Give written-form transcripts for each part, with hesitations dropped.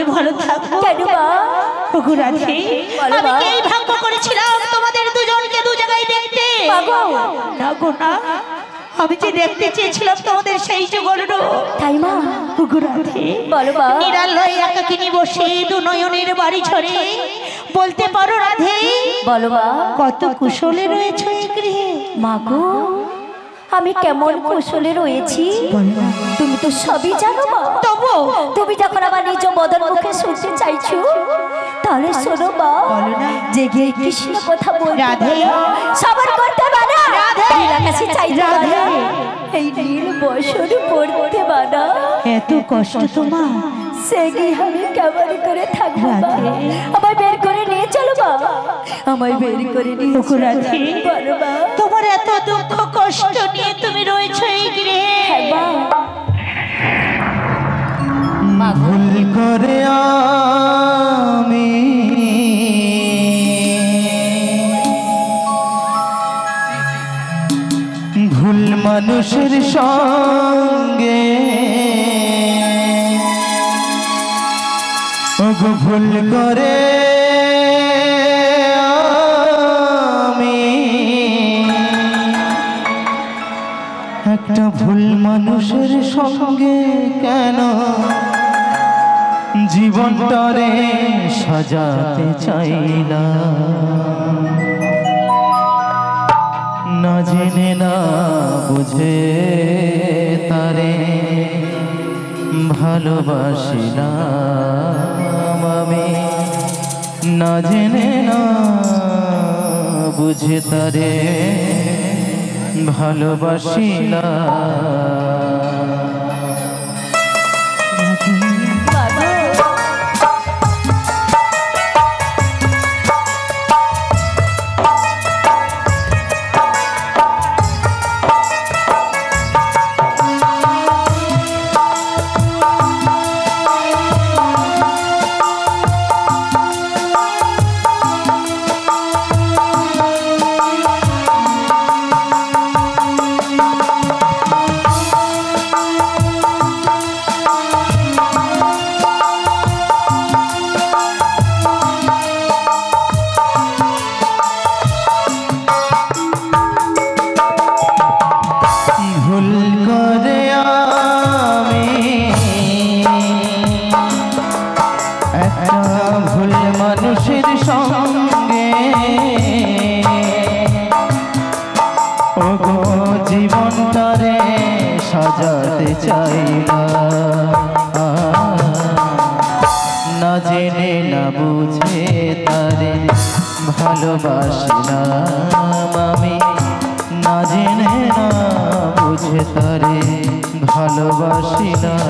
করে ভালো থাকবো। কেন মা? ওগো রাধে, আমি কি এই ভাগ্য করেছিলাম তোমাদের দুজনকে দু জায়গায় দেখতে? না গো না, আমি যে দেখতে চেয়েছিলাম তোমাদের সেই যুগল তাই মা। ওগো রাধে, বলো মা। নিরালয় একাকিনী বসে দু নয়নের বাড়ি ঝরে বলতে পারো রাধে? বলো মা। কত কুশলে রয়েছে এই গৃহে। মা গো, আমি কেমন কুশলে রয়েছি তুমি তো সবই জানো মা। তবু তুমি যখন আমার নিজ বদন মুখে শুনতে চাইছো, তাহলে শোনো মা, জেগে কৃষ্ণ কথা বলতে রাধে, সবার করতে বানা রাধে, নীলাকাশে চাইতে রাধে, বানা, এই নীল বসন পড়তে বানা। এত কষ্ট তোমার, সে গৃহে আমি কেমন করে থাকবো মা? রাধে, আমায় বের করে নিয়ে চলো মা, আমায় বের করে নিয়ে ওগো রাধে, বলো মা। তোমার এত দুঃখ কষ্ট নিয়ে তুমি রয়েছো এই গৃহে। হ্যাঁ মা। ভুল করে আমি ভুল মানুষের সঙ্গে ওগো ভুল করে আমি একটা ভুল মানুষের সঙ্গে কেন জীবনটারে সাজাতে চাইলাম, না জেনে না বুঝে তারে ভালোবাসিলাম আমি, না জেনে না বুঝে তারে ভালোবাসিলাম। জীবনটারে সাজাতে চাইলাম, না জেনে না বুঝে তারে ভালোবাসিলাম আমি, না জেনে না বুঝে তারে ভালোবাসিলাম।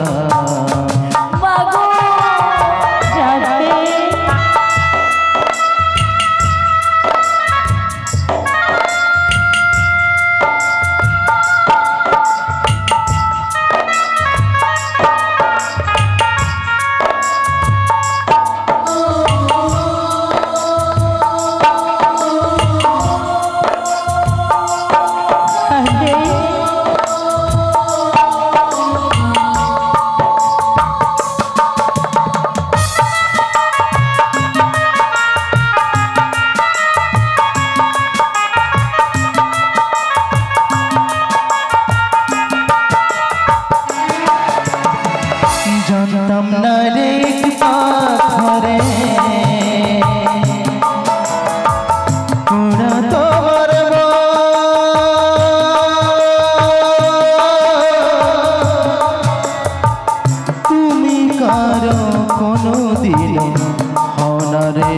জানতাম না রে পাথরে ওরা তোমার তুমি কারো কোনো দিন হনারে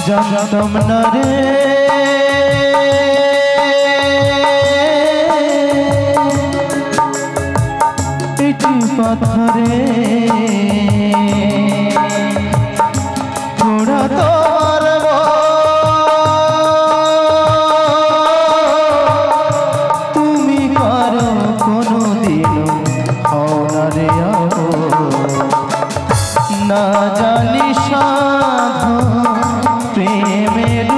জানতাম না রে পিঠি পাথরে ওরা তোমার তুমি কারো কোনো দিন হনারে না জানি সাধু প্রেমের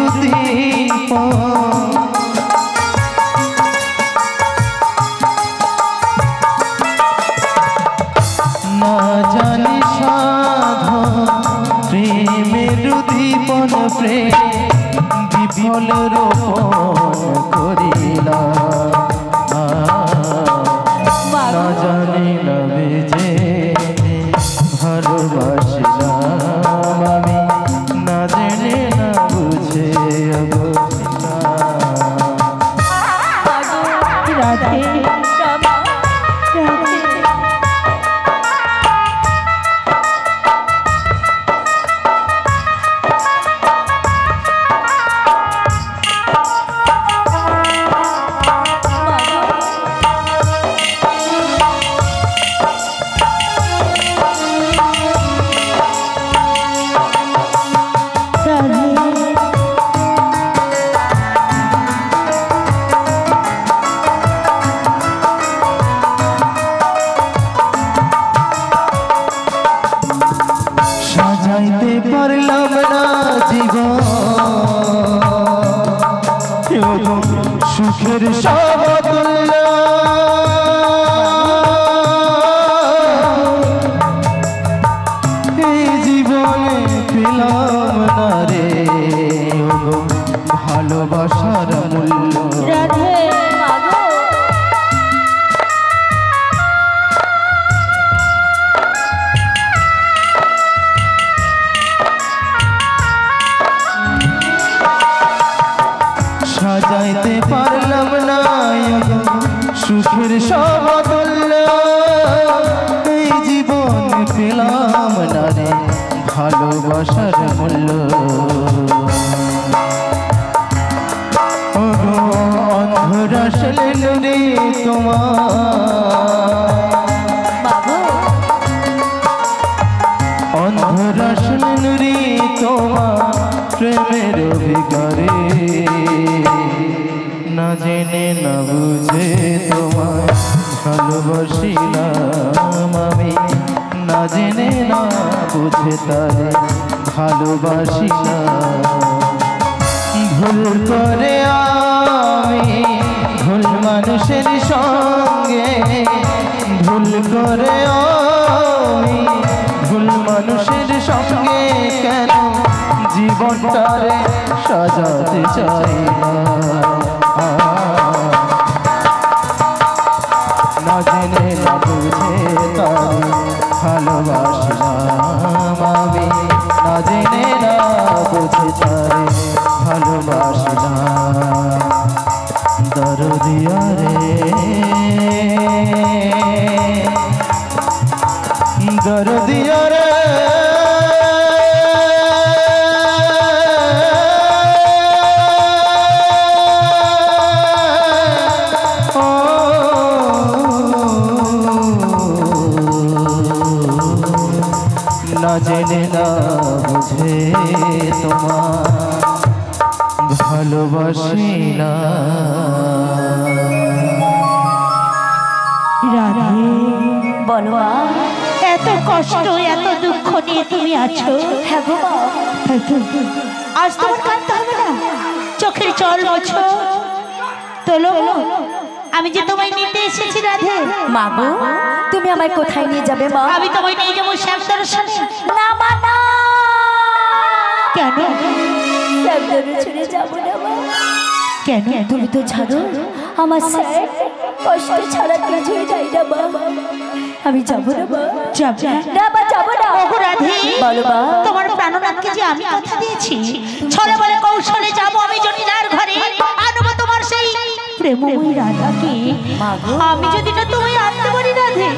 রোপণ করিলাম না জানি না বেজে ভালোবাসিলাম আমি না জেনে না বুঝে রাধে সাজাইতে পারলাম না জীবন সুখের সমতুল্য এই জীবনে পেলাম না রে ভালোবাসার মূল্য রাধে সাজাইতে পারলাম না সুখের সমতুল্য এই জীবন পেলাম না রে ভালোবাসার মূল্য অন্ধরাসলে রে অন্ধরাসলে রে তোমার প্রেমের অধিকারে না জেনে না বুঝে তোমায় ভালোবাসিলাম আমি না জেনে না বুঝে তারে ভালোবাসিলাম ভুল করে আমি ভুল মানুষের সঙ্গে ভুল করে আমি ভুল মানুষের সঙ্গে কেন জীবনটারে সাজাতে চাই না জেনে না বুঝে তারে ভালোবাসলাম আমি না জেনে না বুঝে তারে ভালোবাসলাম দরদিয়া রে দরদিয়া রে না জেনে না বুঝে তোমার ভালোবাসি না রাধে বলো মা, এত কষ্ট এত দুঃখ নিয়ে তুমি আছো। হ্যাঁ গো মা, আজ তোমার কাঁদতে হবে না, চোখের জল মোছো। তোলো, আমি যে তোমায় নিতে এসেছি রাধে। মা গো, তুমি আমায় কোথায় নিয়ে যাবে মা? আমি তোমায় নিয়ে যাবো শ্যাম দর্শনে। না মা না, কেন? শ্যাম দর্শনে যাবো না মা। কেন? তুমি তো ছাড়ো আমার স্যার কষ্ট ছাড়া কিছুই যাই না মা। আমি যাবো না মা, যাবে না মা যাবো না। ওগো রাধে, বলো মা। তোমার প্রাণনাথকে যে আমি কথা দিয়েছি, ছলে বলে কৌশলে যাবো আমি জটিলার ঘরে, আনবো তোমার সেই প্রেমময়ী রাধাকে। আমি যদি না তোমায় আনতে পারি রাধে,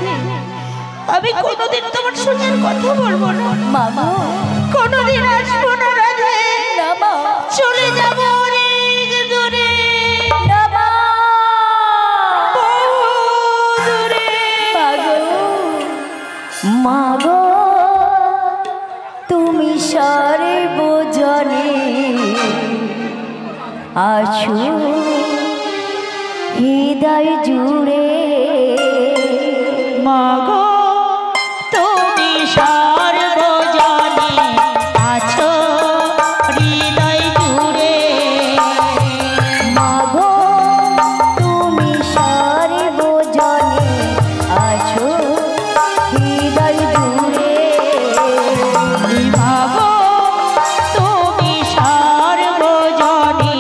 আমি কোনোদিন তোমার সঙ্গে আর কথা বলবো না মা গো, কোনোদিন আসবো না রাধে। না মা, চলে যাবো অনেক দূরে, না মা, বহু দূরে। মা গো, মা গো, তুমি সর্বজনে আছো হৃদয় জুড়ে। মাগো তুমি সর্বজনে আছো হৃদয় জুড়ে। মা গো, তুমি সর্বজনে আছো হৃদয় জুড়ে। মাগো তুমি সর্বজনে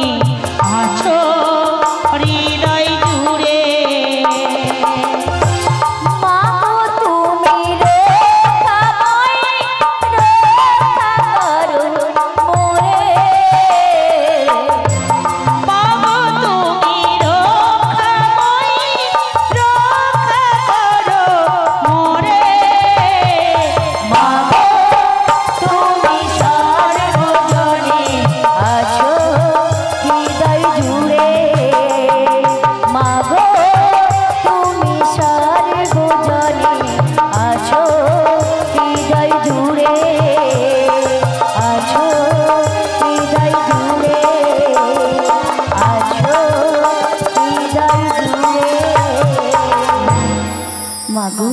মাগো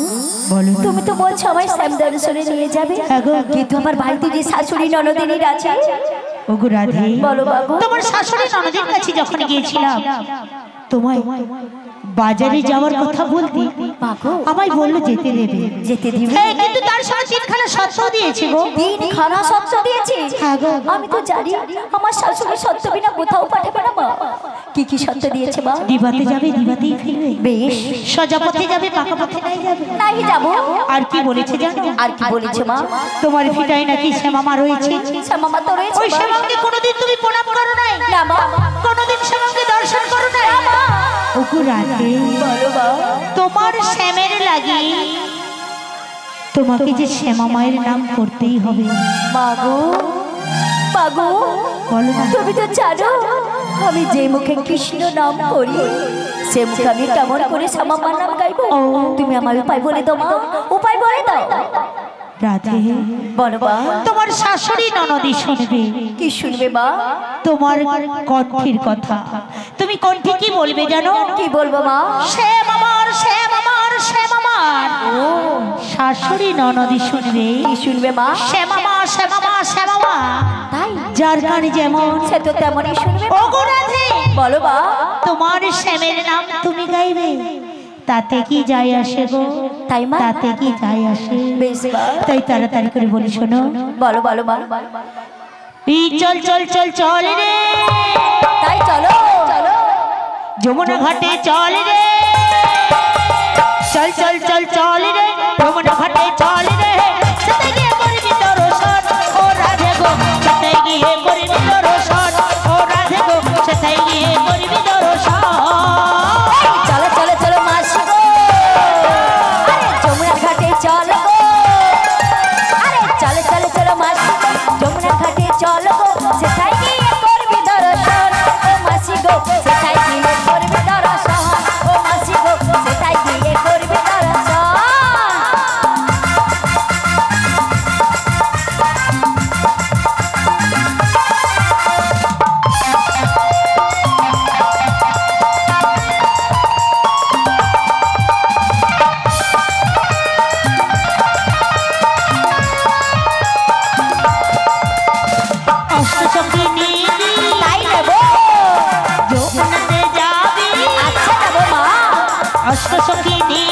বলো তুমি তো বলছো আমায় শ্যাম দর্শনে নিয়ে যাবে, হ্যাঁ গো। কিন্তু আমার বাড়িতে যে শাশুড়ি ননদিনীর আছে। ওগো রাধে, বলো বাবু। তোমার শাশুড়ি ননদের কাছে যখন গিয়েছিলাম তোমায় বাজারে যাওয়ার কথা বলতে মাগো আমায় বললো যেতে দেবে। যেতে দিবে? হ্যাঁ, কিন্তু তার সঙ্গে তিনখানা শর্ত দিয়েছে গো। তিনখানা সত্য দিয়েছে? হ্যাঁ গো। আমি তো জানি আমার শাশুড়ি সত্য বিনা কোথাও পাঠাবে না মা। কি কি সত্য দিয়েছে মা? দিবাতে যাবে দিবাতেই ফিরবে, বেশ সোজা পথে যাবে পাকা পথে নাই যাবে। নাই যাবো। আর কি বলেছে জানো? আর কি বলেছে মা? তোমার ভিটায় নাকি শ্যামামা রয়েছে, শ্যামামা তো রয়েছে ওই মা। শ্যামাকে কোনোদিন তুমি প্রণাম করো নাই, না মা। কোনোদিন শ্যামাকে দর্শন করো নাই। ওগো রাধে, বলো মা। তোমার শ্যামের লাগি তোমাকে যে শ্যামা মায়ের নাম করতেই হবে। মাগো মাগো বলো না। তুমি তো জানো আমি যে মুখে কৃষ্ণ নাম করি সে মুখে আমি কেমন করে শ্যামামার নাম গাইবো? তুমি আমার উপায় বলে দাও মা, উপায় বলে দাও। রাধে, বলো মা। তোমার শাশুড়ি ননদি শুনবে। কি শুনবে মা? তোমার কণ্ঠের কথা। তুমি কণ্ঠে কি বলবে জানো? কি বলবো মা? শ্যাম আমার, শ্যাম আমার, শ্যাম আমার। শাশুড়ি ননদি শুনবে। কি শুনবে মা? শ্যামামা, শ্যামামা, শ্যামামা। তাই যার কানে যেমন সে তো তেমনই শুনবে। ওগো রাধে, বলো মা। তোমার শ্যামের নাম তুমি গাইবে, তাতে কি যায় আসে গো? তাই মা? তাতে কি যায় আসে? বেশ মা। তাই তাড়াতাড়ি করে বলি শোনো। বলো বলো মা। এই চল চল চল চল রে, তাই চলো চলো। যমুনা ঘাটে চল রে, চল চল চল চল রে, যমুনা ঘাটে চল রে। সাথে গিয়ে করবি দর্শন ও রাধে গো, সাথে গিয়ে করবি দর্শন ও রাধে গো, সাথে গিয়ে করবি দর্শন। চলো চলো চলো মাসি গো, আরে যমুনা ঘাটে চলো গো, আরে চলো চলো চলো মাসি গো, যমুনা ঘাটে চলো গো, সেটাই গিয়ে করবি দর্শন ও মাসি গো, সেটাই গিয়ে করবি দর্শন ও মাসি গো, সেটাই গিয়ে করবি দর্শন। অষ্টচক্রী নীতি তাই নেবো? যৌবনতে যাবি, আচ্ছা নেবো মা। অষ্টচক্রী নীতি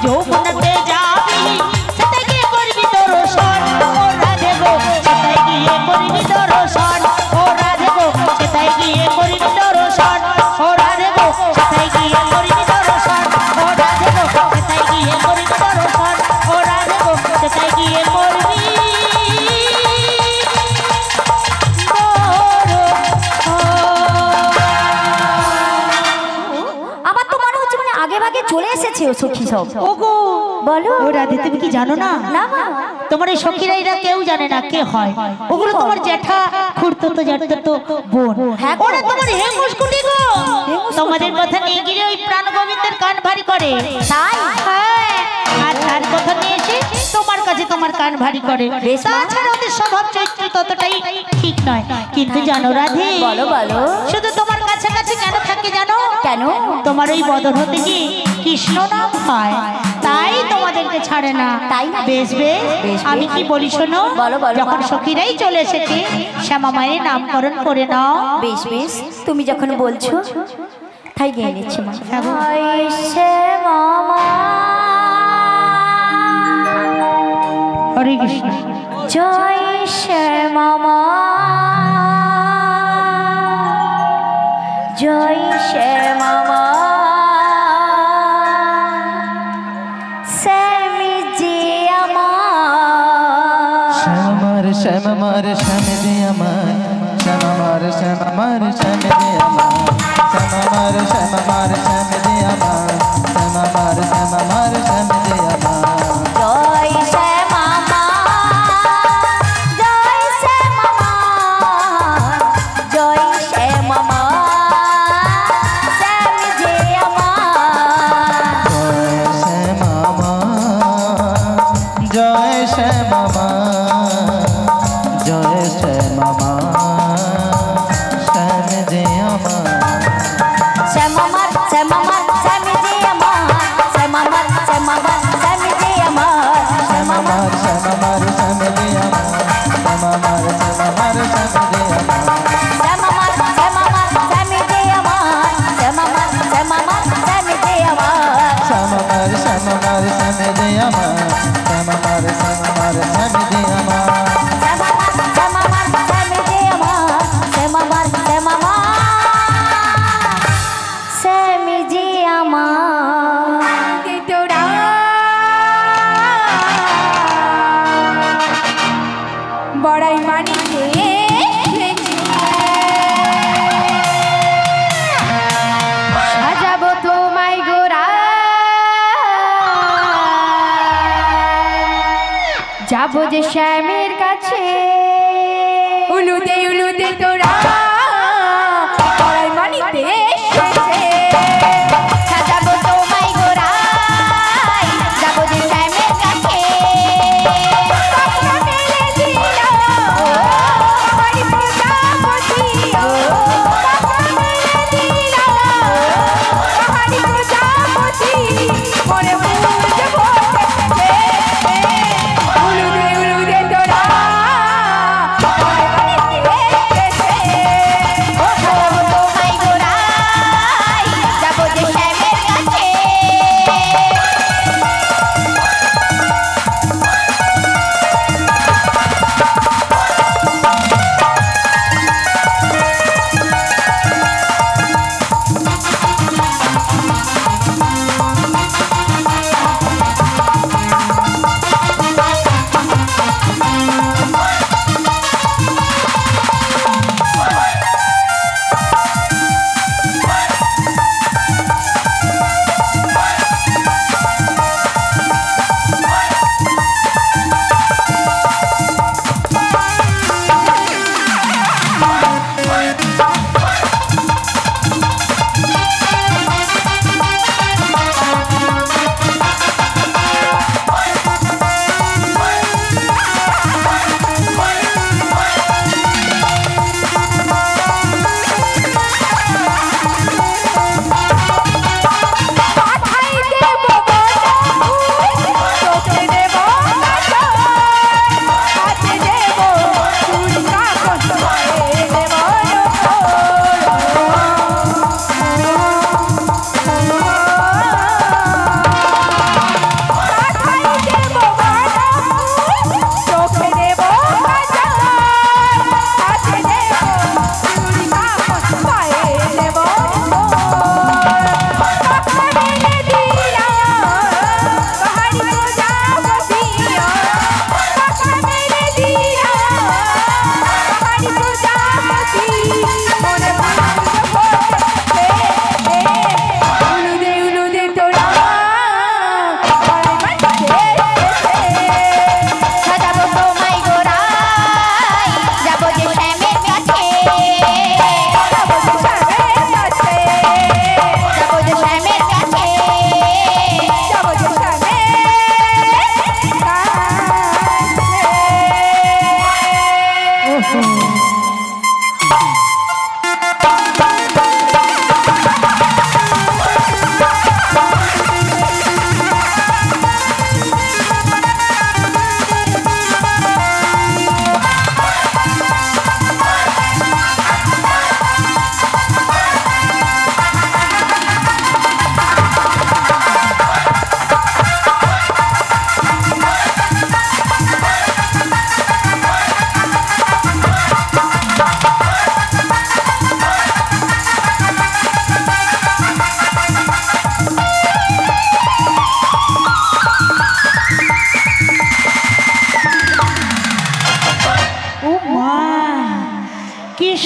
যৌবনতে যাবি, সাথে গিয়ে করবি দর্শন ও রাধে গো, সাথে গিয়ে করবি দর্শন ও রাধে গো, সাথে গিয়ে করবি দর্শন ও রাধে গো, সাথে গিয়ে করবি দর্শন ও রাধে গো, সাথে গিয়ে করবি দর্শন ও রাধে গো, সাথে গিয়ে করবি আমার তো মনে হচ্ছে মানে আগে ভাগে চলে এসেছে ও সখী সব। ওগো বলো। ও রাধে, তুমি কি জানো না? না মা। তোমার এই সখীরা এরা কেউ জানে না কে হয়। ওগুলো তোমার জ্যাঠা, খুড়তো জ্যাঠতো বোন। হ্যাঁ গো। ওরা তোমার হেমুসকুটি গো। তোমাদের কথা নিয়ে গিয়ে ওই প্রাণ গোবিন্দের কান ভারী করে। তাই? হ্যাঁ, আর তার কথা নিয়ে এসে তোমার কাছে তোমার কান ভারী করে। বেশ মা। তাছাড়া ওদের স্বভাব চরিত্র ততটাই ঠিক নয়। কিন্তু জানো রাধে, বলো বলো। শুধু তোমার কাছাকাছি কেন থাকে জানো? কেন? তোমার ওই বদন হতে গিয়ে কৃষ্ণ নাম হয়, তাই তোমাদেরকে ছাড়ে না। তাই না? বেশ বেশ, বেশ, আমি বেশ। কি বলি শোনো। বলো, বলো, যখন বলো। সখীরাই চলে এসেছে, শ্যামা মায়ের নামকরণ করে নাও। বেশ বেশ, তুমি যখন বলছো তাই গিয়ে নিচ্ছি মা। হ্যাঁ গো। জয় শ্যামা মা, হরে কৃষ্ণ। জয় শ্যামা মা, জয় শ্যামা মা, শ্যামী যে আমার। শ্যামার শ্যামার শ্যাম দে আমার, শ্যামার শ্যামার শ্যাম দে আমার, শ্যামার শ্যামার শ্যাম দে আমার, শ্যামার শ্যামার শ্যাম দে আমার। জয় শ্যামা মা, জয় শ্যামা মা, জয় শ্যামা মা, শ্যাম যে আমার। জয় শ্যামা মা, জয় শ্যামা মা, শ্যাম দে আমার। শ্যামা মার, শ্যামা মার, শ্যাম যে মার শ্যামা মার শ্যামে দে আমার শ্যামা মার শ্যামা মার শ্যামে দে আমার বড়াই মানি সাজাবো তোমায় গোরা যাবো যে শ্যামের কাছে উলুদে তোরা বড়াই মানিতে সাজাবো তোমায় গোরা যাবো যে শ্যামের কাছে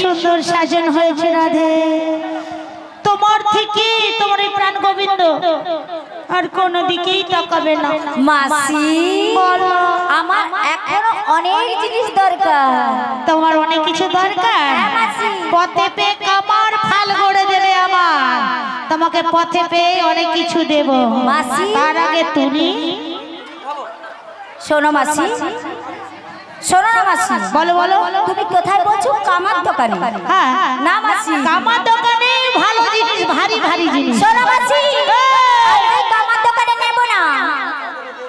সুন্দর সাজানো হয়েছে রাধে, তোমার থেকে তোমার এই প্রাণ গোবিন্দ আর কোন দিকেই তাকাবে না। মাসি আমার এখনো অনেক জিনিস দরকার। তোমার অনেক কিছু দরকার? পথে পেয়ে কামার ফাল গড়ে দেবে আমার, তোমাকে পথে পেয়ে অনেক কিছু দেব মাসি। তার আগে তুমি শোনো মাসি, শোনো না মাসি। বলো বলো, তুমি কোথায় বলছো? কামার দোকানে? হ্যাঁ না মাসি, কামার দোকানে ভালো জিনিস, ভারী ভারী জিনিস। শোনো মাসি, আমি কামার দোকানে নেব না।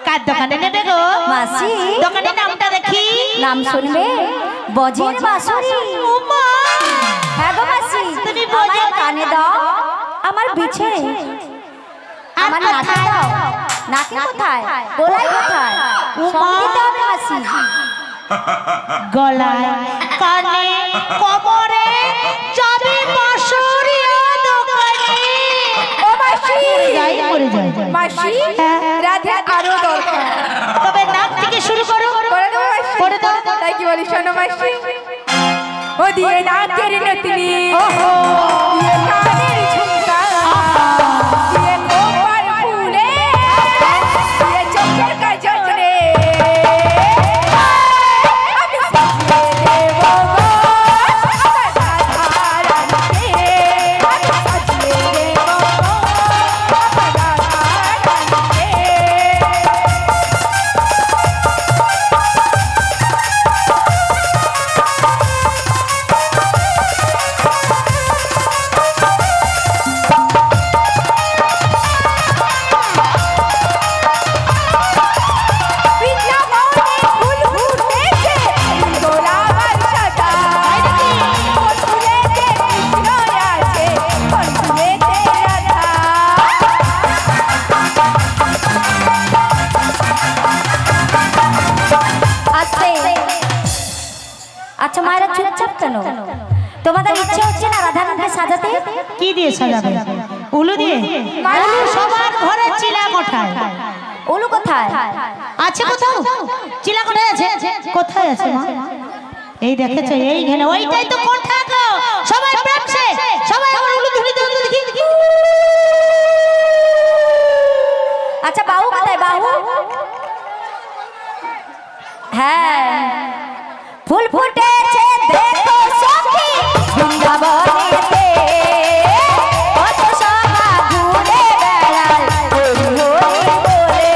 কার দোকানে নেবে গো মাসি? দোকানের নামটা দেখি। নাম শুনবে? বজের বাঁশুরি। ওমা, হ্যাঁ গো মাসি, তুমি বজের কানে দাও, আমার বিছে, আমার মাথায় দাও। নাকে কোথায় গলায় কোথায় সঙ্গীত হবে মাসি গলায় কানে কোমরে যাবে বাঁশরিয়া দোকানে। ও মাসি যাই করে যাই মাসি হ্যাঁ। রাধে আরো দরকার তবে নাক থেকে শুরু করো করে দাও মাসি করে দাও। তাই কি বলি শোনো মাসি ও দিয়ে নাকের নতনি ওহো দিয়ে কানের ঝুমকা দিয়ে কোপার ফুলে দিয়ে চোখের কাজলে আমি সাজিয়ে দেব গো আমার রাধা রানীকে আমি সাজিয়ে দেব গো আমার রাধা রানীকে আচ্ছা মায়েরা চুপচাপ কেন তোমাদের ইচ্ছে হচ্ছে না রাধারানীকে সাজাতে কি দিয়ে সাজাবে? উলু দিয়ে? উলু সবার ঘরে চিলা কোঠায় উলু কোথায় আছে কোথাও? চিলা কোঠায় আছে? কোথায় আছে মা? এই দেখেছো এইখানে ওইটাই তো কোঠা গো। সবাই প্রেমছে সবাই আমার উলু ধুলি দাও দেখি দেখি। আচ্ছা বাহু কোথায় বাহু হ্যাঁ ফুল ফুটেছে দেখো সখী বৃন্দাবনেতে কত সভা ঘুরে বেড়ায় হরি হরি বলে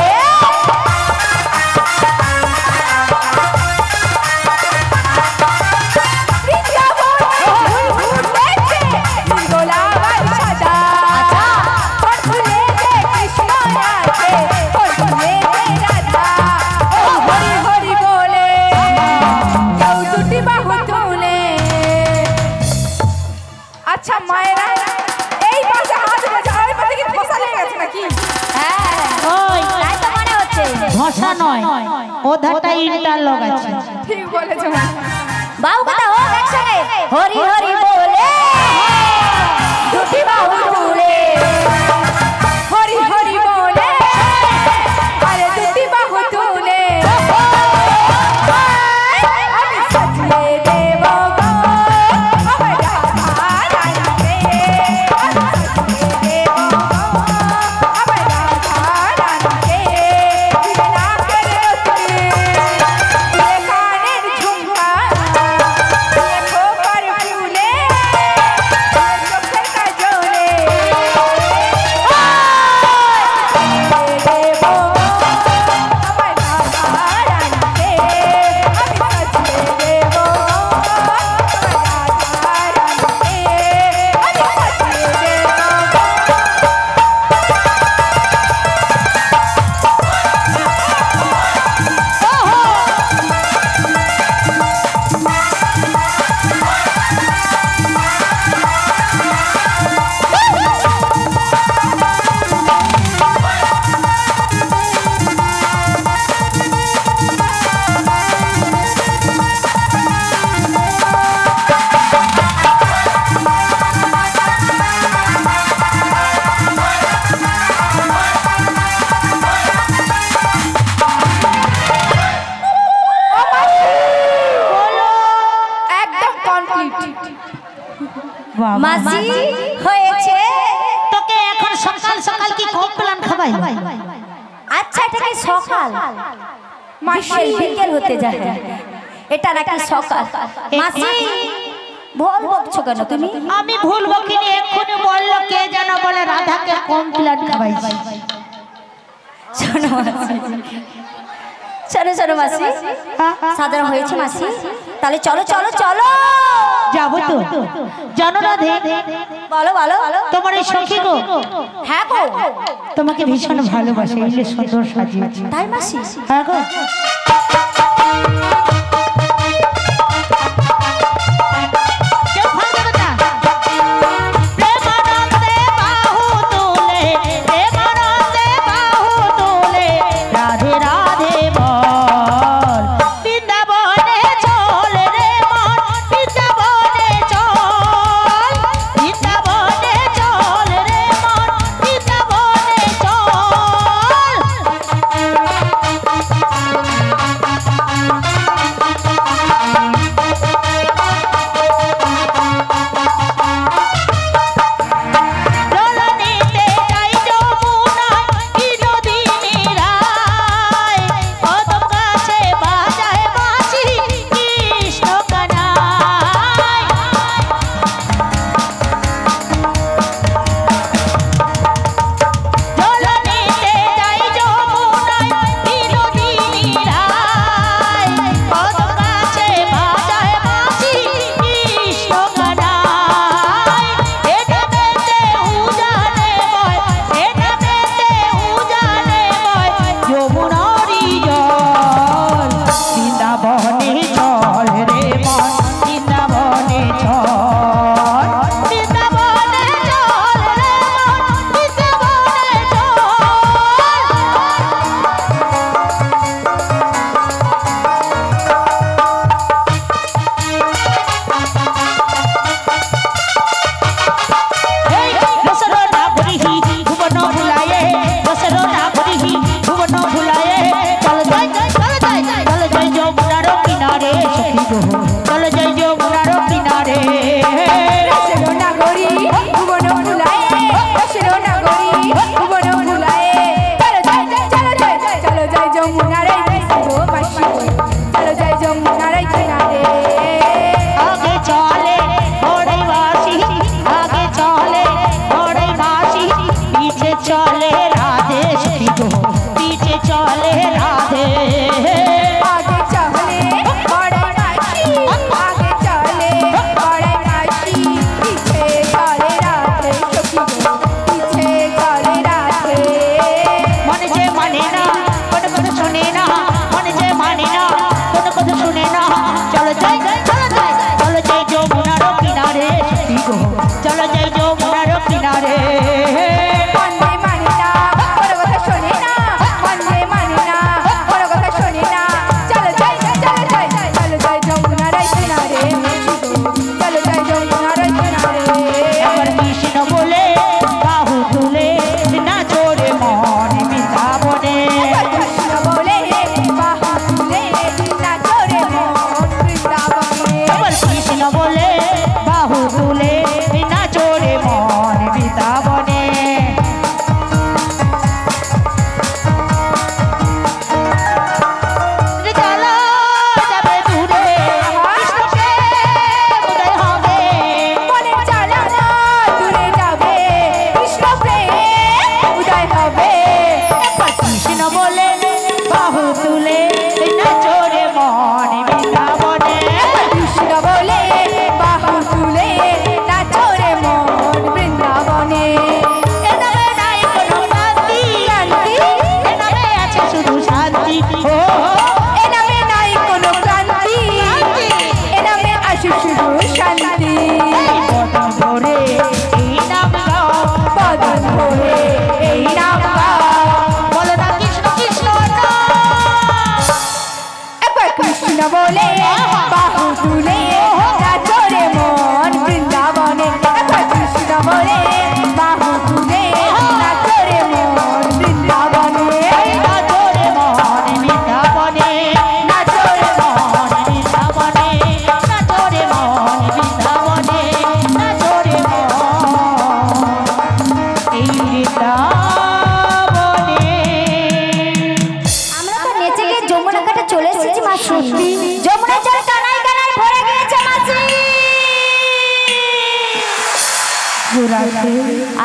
বৃন্দাবনে ফুল ফুটেছে গোলাপ সাদা ফুল ফুলেতে কৃষ্ণ আছে ফুল ফুলেতে রাধা ও হরি হরি বলে কেউ দুটি বাহু তুলে আচ্ছা মায়েরা এই পাশে হাত বাজা ওই পাশে কি ফসা লেগে গেছে নাকি হ্যাঁ ওই তাই তো মনে হচ্ছে ঘষা নয় ওধারটা ইন্টারলক আছে। ঠিক বলেছো বাহু কথা হোক একসঙ্গে হরি হরি বলে দুটি বাহু তুলে হরি হরি বলে আরে দুটি বাহু তুলে আমি সাজিয়ে দেব গো আমার রাধা রানীকে আমি সাজিয়ে দেব গো আমার রাধা রানীকে দিবে নাকের নথি দিবে কানের ঝুমকা দিয়ে খোপার ফুলে দিয়ে চোখের কাজলে দেব গো আমার রাধা রানীকে আমি সাজিয়ে দেব গো আমার রাধা রানীকে আমি সাজিয়ে দেব গো একদম কমপ্লিট বাবা, মাসি হয়েছে তোকে এখন সকাল সকাল কি কমপ্লান খাবাই? আচ্ছা এটা কি সকাল মাসি বিকেল হতে যায় এটা নাকি সকাল মাসি ভুল বকছো কেন তুমি আমি ভুল বকিনি, এক্ষুনি বললো কে যেন বলে রাধাকে কমপ্লান খাবাইছি। শোনো মাসি শোনো শোনো মাসি সাধারণ হয়েছে মাসি তাহলে চলো চলো চলো যাবো তো জানো রাধে, বলো বলো বলো তোমার এই সখী গো হ্যাঁ গো তোমাকে ভীষণ ভালোবাসে, এই যে সুন্দর সাজিয়েছে। তাই মাসি হ্যাঁ গো কেউ ফোন দেবে না। প্রেমানন্দে বাহু তুলে, প্রেমানন্দে বাহু তুলে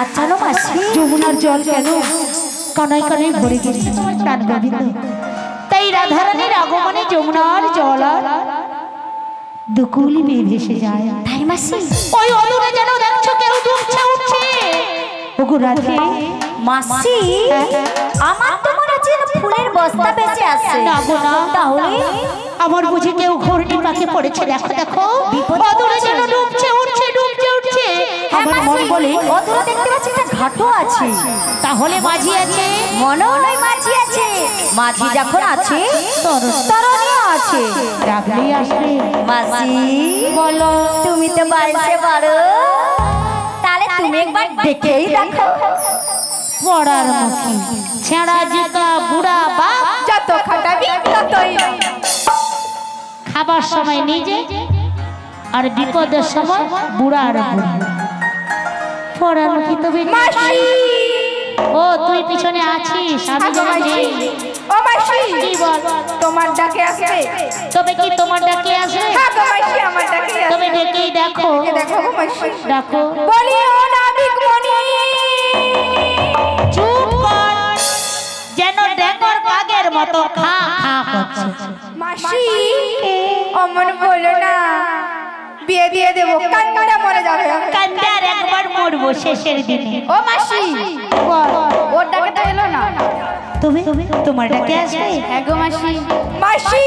আচ্ছা নো মাসি, যমুনার জল কেন কানায় কানায় ভরে গেছে তোমার প্রাণ গোবিন্দ, তাই রাধারানীর আগমনে যমুনার জল আর দুকুলি বেয়ে ভেসে যায়। তাই মাসি? ওই অদূরে যেন দেখছো কেউ ডুবছে উঠছে। ওগো রাধে। মাসি, আমার তো মনে হচ্ছে ফুলের বস্তা বেঁচে আছে। না গো না, তাহলে আমার বুঝি কেউ ঘূর্ণি পাকে পড়েছে। দেখো দেখো অদূরে যেন ডুবছে উঠছে ডুবছে উঠছে। আমার মন বলে অদূরে দেখতে পাচ্ছি একটা ঘাটও আছে। তাহলে মাঝি আছে? মনে হয় মাঝি আছে। মাঝি যখন আছে তরণী আছে। ডাকলেই আসবে। মাসি বলো। তুমি তো বাড়িতে পারো, তাহলে তুমি একবার দেখেই দেখো। পড়ার মুখী ছেঁড়া জুতা বুড়া বাপ, যত খাটাবি ততই। খাবার সময় নিজে আর বিপদের সময় বুড়া আর বুড়ি। পড়ার মুখী তবে মাসি, ও তুই পিছনে আছিস, আমি জানি। ও মাসি, কি বল? তোমার ডাকে আসবে। তবে কি তোমার ডাকে আসবে? হ্যাঁ গো মাসি, আমার ডাকে আসবে। তবে ডেকেই দেখো। দেখো গো মাসি। ডাকো। বলি ও নাবিক মনি। চুপ কর, যেন ডেকর কাগের মতো খা খা করছে। মাসি, অমন বলো না, বিয়ে দিয়ে দেবো, কান্না মরে যাবে। কান্দার একবার মরবো শেষের দিনে। ও মাসি, বল। ওর ডাকে তো এলো না। তবে তোমার ডাকে আসবে? হ্যাঁ গো মাসি। মাসি,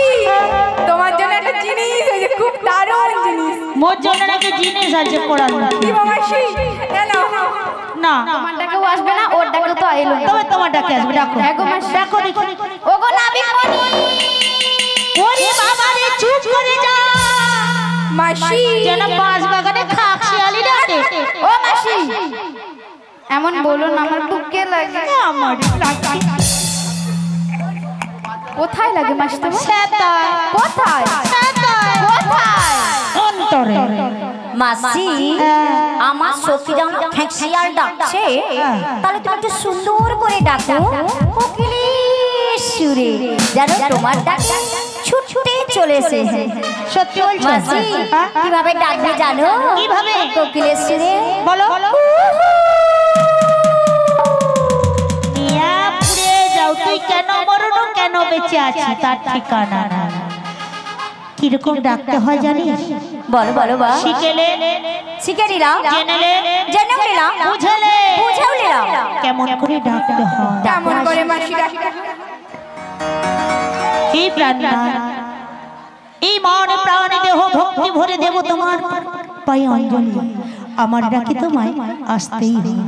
তোমার জন্য একটা জিনিস আছে, খুব দারুণ জিনিস। মোর জন্য নাকি জিনিস আছে পড়ার মুখী? কি গো মাসি, এলো না, তোমার ডাকেও আসবে না, ওর ডাকে তো এলো না। তবে তোমার ডাকে আসবে। ডাকো। হ্যাঁ গো মাসি। ডাকো দেখি। ও গো নাবিক মনি। ওরে বাবা রে, চুপ করে যা। মাসি, যেন বাঁশ বাগানে খাক শিয়ালি ডাকে। ও মাসি, এমন বলো না, আমার বুকে লাগে। আমার লাগে। কোথায় লাগে মাসি তোমার? সেতায়। কোথায়? সেতায়। কোথায়? অন্তরে। মাসি, আমার সখী যখন খ্যাঁকশিয়াল ডাকছে, তাহলে তুমি একটু সুন্দর করে ডাকো, কোকিলের সুরে, যেন তোমার ডাক ছুটে চলে এসেছে। সত্যি বলছো? মাসি, কিভাবে ডাকবে জানো? কিভাবে? কোকিলের সুরে। বলো। মিয়া পুড়ে যাও, তুই কেন মরনো, কেন বেঁচে আছি তার ঠিকানা না। কিরকম ডাকতে হয় জানিস? বলো বলো বা। শিখেলে, শিখে নিলাম, জেনেলে, জেনেও নিলাম, বুঝেলে, বুঝেও নিলাম। কেমন করে ডাকতে হয়। কেমন করে মাসি ডাকতে? এই প্রাণ, এই মন প্রাণ দেহ ভক্তি ভরে দেব তোমার পায়ে অঞ্জলি। আমার ডাকে তোমায় আসতেই হবে।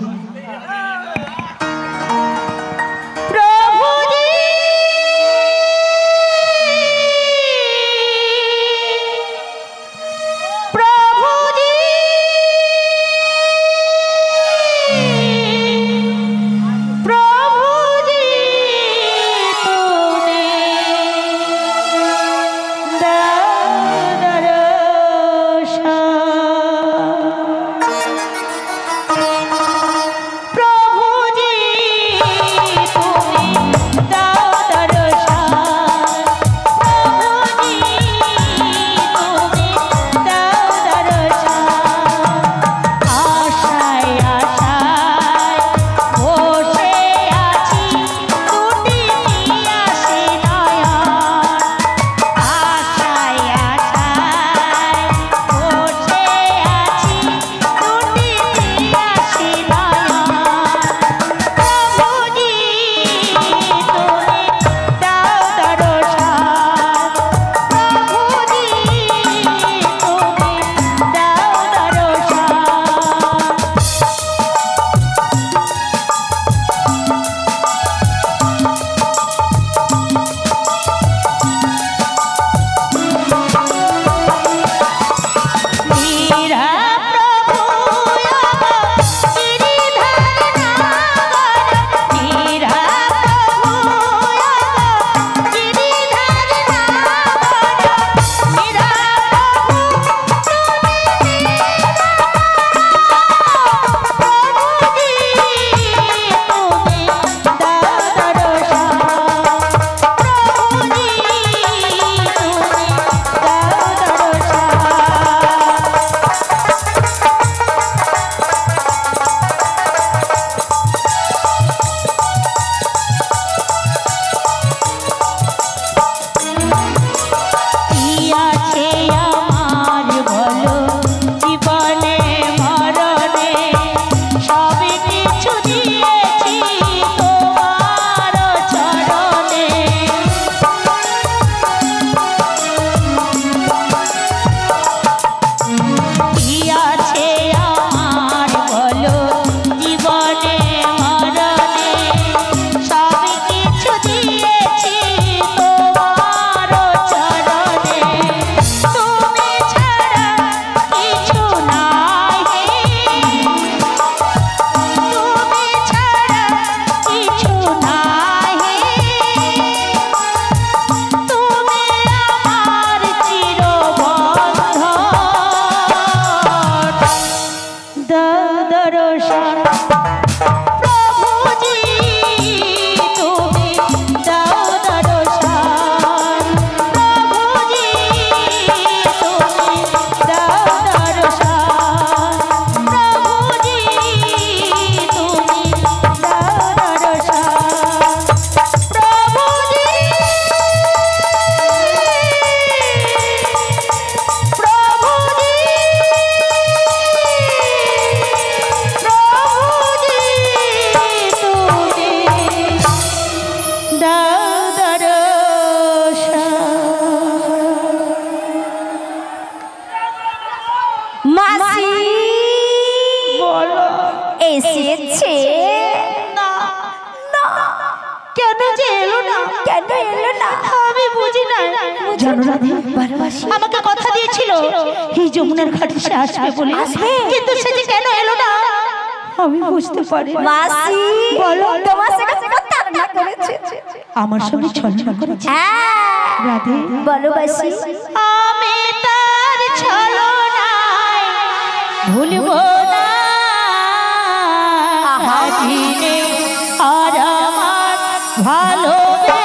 কেন যে এলো না, কেন এলো না আমি বুঝি না। জানো রাধে, ভালোবাসি আমাকে কথা দিয়েছিল এই যমুনার ঘাটে সে আসবে বলে, আসবে? কিন্তু সে যে কেন এলো না আমি বুঝতে পারি না। মাসি বলো। তোমার সঙ্গে প্রতারণা করেছে। আমার সঙ্গে ছলনা করেছে হ্যাঁ রাধে। বলো মাসি আমি তার ছলনায় ভুলবো না দিনে আর আমার ভালোবেসে